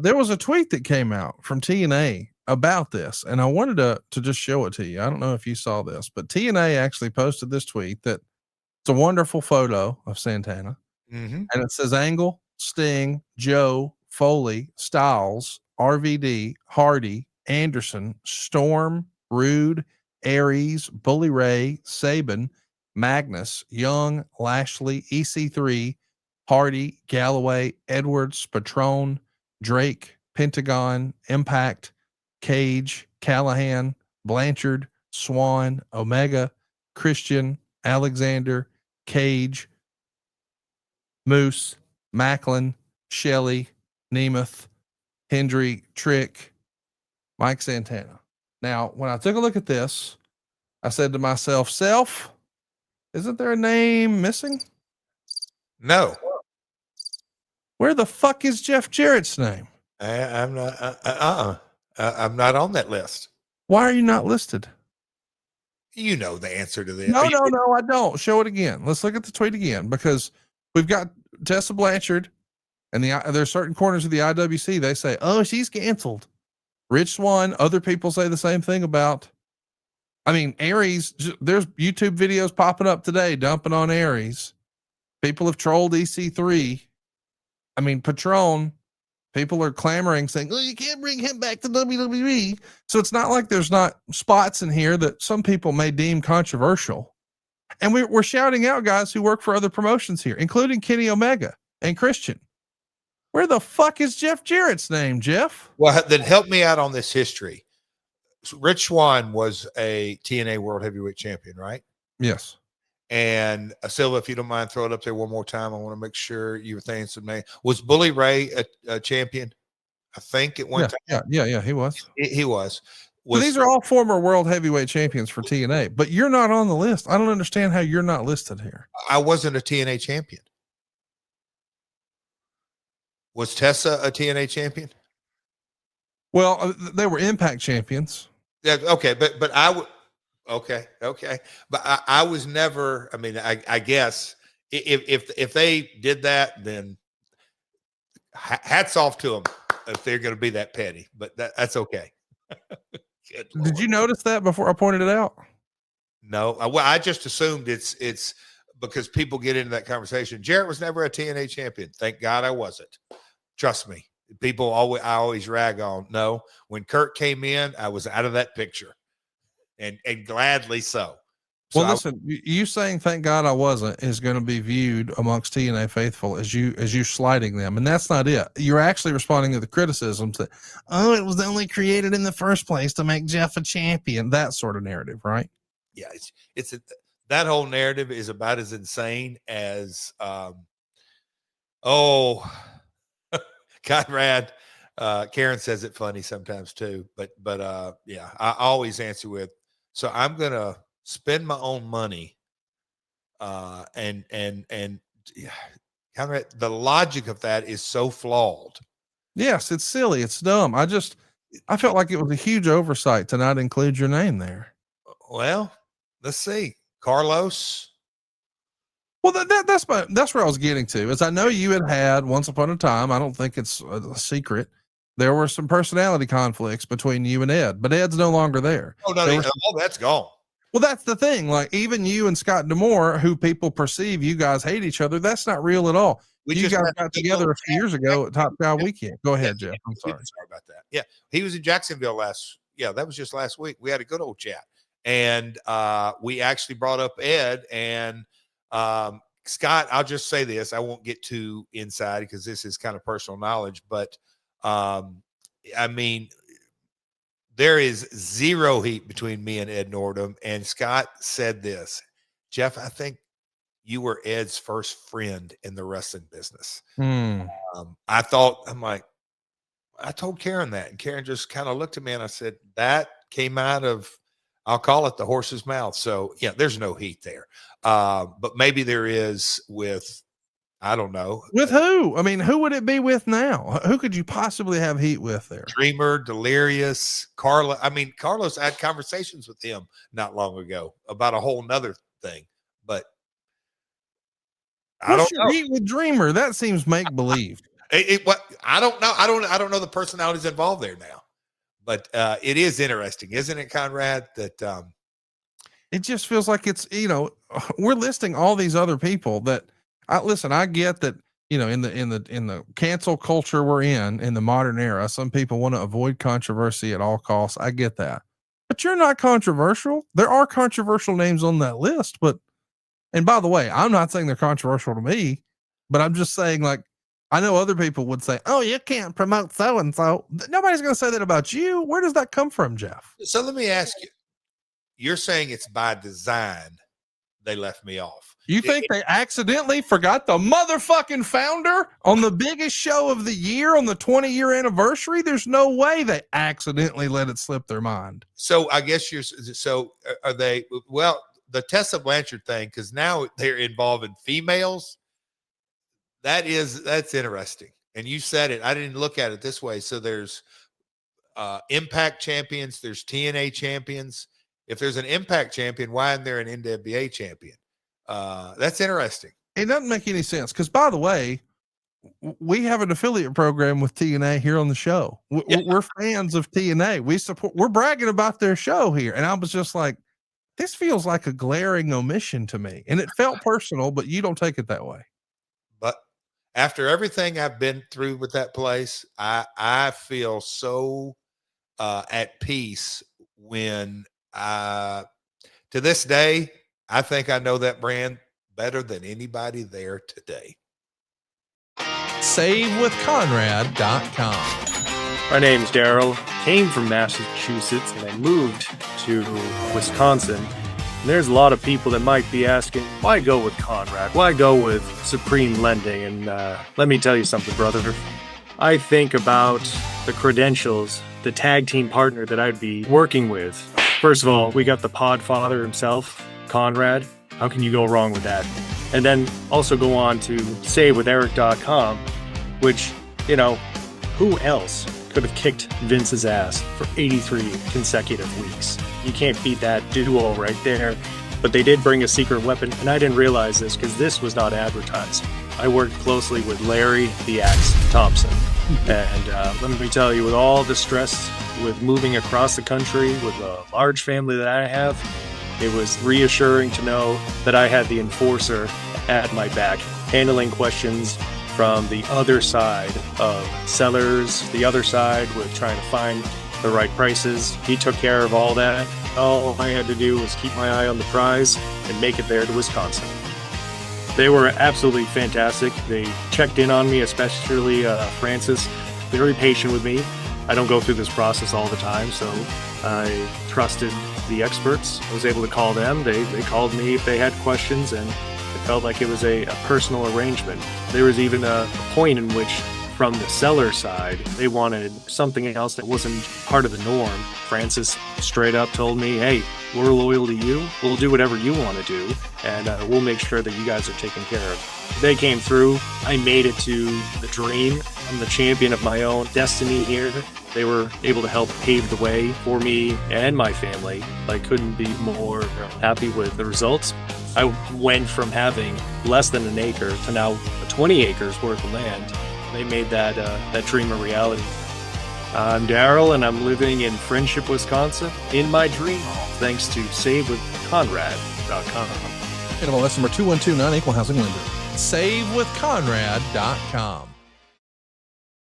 There was a tweet that came out from TNA about this, and I wanted to just show it to you. I don't know if you saw this, but TNA actually posted this tweet that it's a wonderful photo of Santana. Mm-hmm. And it says Angle, Sting, Joe, Foley, Styles, RVD, Hardy, Anderson, Storm, Rude, Aries, Bully Ray, Sabin, Magnus, Young, Lashley, EC3, Hardy, Galloway, Edwards, Patron, Drake, Pentagon, Impact, Cage, Callahan, Blanchard, Swan, Omega, Christian, Alexander, Cage, Moose, Macklin, Shelley, Nemeth, Hendry, Trick, Mike Santana. Now, when I took a look at this, I said to myself, isn't there a name missing? No. Where the fuck is Jeff Jarrett's name? I'm not. I'm not on that list. Why are you not listed? You know the answer to this. No, I don't. Show it again. Let's look at the tweet again, because we've got Tessa Blanchard, and there's certain corners of the IWC. They say, "Oh, she's canceled." Rich Swann. Other people say the same thing about. I mean, Aries. There's YouTube videos popping up today dumping on Aries. People have trolled EC3. I mean, Patron. People are clamoring, saying, "Oh, you can't bring him back to WWE." So it's not like there's not spots in here that some people may deem controversial. And we're shouting out guys who work for other promotions here, including Kenny Omega and Christian. Where the fuck is Jeff Jarrett's name, Jeff? Well, then help me out on this history. Rich Swann was a TNA World Heavyweight Champion, right? Yes. And Silva, if you don't mind, throw it up there one more time. I want to make sure you were thinking some name. Was Bully Ray a champion? I think at one time. Yeah, he was. He was. So these are all former world heavyweight champions for TNA, but you're not on the list. I don't understand how you're not listed here. I wasn't a TNA champion. Was Tessa a TNA champion? Well, they were Impact champions. Yeah, okay, but I would. Okay. But I was never, I mean, I guess if they did that, then hats off to them if they're going to be that petty, but that's okay. Did you notice that before I pointed it out? No, I just assumed it's because people get into that conversation. Jarrett was never a TNA champion. Thank God I wasn't. Trust me. I always rag on. No, when Kurt came in, I was out of that picture. And gladly so. Well, listen, you saying "thank God I wasn't" is going to be viewed amongst TNA faithful as you slighting them, and that's not it. You're actually responding to the criticisms that, oh, it was only created in the first place to make Jeff a champion. That sort of narrative, right? Yeah, that whole narrative is about as insane as Conrad. Karen says it funny sometimes too, but yeah, I always answer with. So I'm going to spend my own money. And Conrad, the logic of that is so flawed. Yes, it's silly. It's dumb. I felt like it was a huge oversight to not include your name there. Well, let's see. Carlos. Well, that's where I was getting to, is I know you had once upon a time, I don't think it's a secret, there were some personality conflicts between you and Ed, but Ed's no longer there. Oh, no, that's gone. Well, that's the thing. Like, even you and Scott D'Amore, who people perceive you guys hate each other, that's not real at all. You guys got together a few years ago at Top Guy Weekend. Go ahead, Jeff. I'm sorry. Sorry about that. Yeah, he was in Jacksonville that was just last week. We had a good old chat. And we actually brought up Ed and Scott. I'll just say this. I won't get too inside because this is kind of personal knowledge, but I mean, there is zero heat between me and Ed Nordum. And Scott said this, Jeff, I think you were Ed's first friend in the wrestling business. I told Karen that, and Karen just kind of looked at me and I said, that came out of, I'll call it the horse's mouth. So yeah, there's no heat there. But maybe there is with, I don't know. With who? I mean, who would it be with now? Who could you possibly have heat with there? Dreamer, Delirious, Carla. I mean, Carlos, I had conversations with him not long ago about a whole nother thing, but I don't know. Heat with Dreamer? That seems make-believe. What I don't know. I don't know the personalities involved there now, but it is interesting, isn't it, Conrad? That it just feels like it's, we're listing all these other people that I get that, in the cancel culture we're in the modern era, some people want to avoid controversy at all costs. I get that, but you're not controversial. There are controversial names on that list, and by the way, I'm not saying they're controversial to me, but I'm just saying, like, I know other people would say, oh, you can't promote so-and-so. Nobody's going to say that about you. Where does that come from, Jeff? so let me ask you. You're saying it's by design they left me off. You think they accidentally forgot the motherfucking founder on the biggest show of the year on the 20-year anniversary? There's no way they accidentally let it slip their mind. So I guess are they, well, the Tessa Blanchard thing, because now they're involving females. That's interesting. And you said it. I didn't look at it this way. So there's Impact champions. There's TNA champions. If there's an Impact champion, why isn't there an NWA champion? That's interesting. It doesn't make any sense. Because, by the way, we have an affiliate program with TNA here on the show. We're fans of TNA. We're bragging about their show here. And I was just like, this feels like a glaring omission to me. And it felt personal, but you don't take it that way. But after everything I've been through with that place, I feel so at peace when to this day, I think I know that brand better than anybody there today. savewithconrad.com. My name's Daryl. Came from Massachusetts and I moved to Wisconsin. And there's a lot of people that might be asking, why go with Conrad? Why go with Supreme Lending? And let me tell you something, brother. I think about the credentials, the tag team partner that I'd be working with. First of all, we got the podfather himself, Conrad. How can you go wrong with that? And then also go on to savewitheric.com, which, who else could have kicked Vince's ass for 83 consecutive weeks? You can't beat that duo right there. But they did bring a secret weapon, and I didn't realize this because this was not advertised. I worked closely with Larry the Axe Thompson. And let me tell you, with all the stress with moving across the country with a large family that I have, it was reassuring to know that I had the enforcer at my back, handling questions from the other side of sellers, the other side with trying to find the right prices. He took care of all that. All I had to do was keep my eye on the prize and make it there to Wisconsin. They were absolutely fantastic. They checked in on me, especially Francis, very patient with me. I don't go through this process all the time, so I trusted the experts. I was able to call them. They called me if they had questions, and it felt like it was a personal arrangement. There was even a point in which, from the seller side, they wanted something else that wasn't part of the norm. Francis straight up told me, hey, we're loyal to you. We'll do whatever you want to do, and we'll make sure that you guys are taken care of. They came through. I made it to the dream. I'm the champion of my own destiny here. They were able to help pave the way for me and my family. I couldn't be more happy with the results. I went from having less than an acre to now 20 acres worth of land. They made that dream a reality. I'm Daryl, and I'm living in Friendship, Wisconsin, in my dream home, thanks to savewithconrad.com. NMLS number 2129, equal housing lender. savewithconrad.com.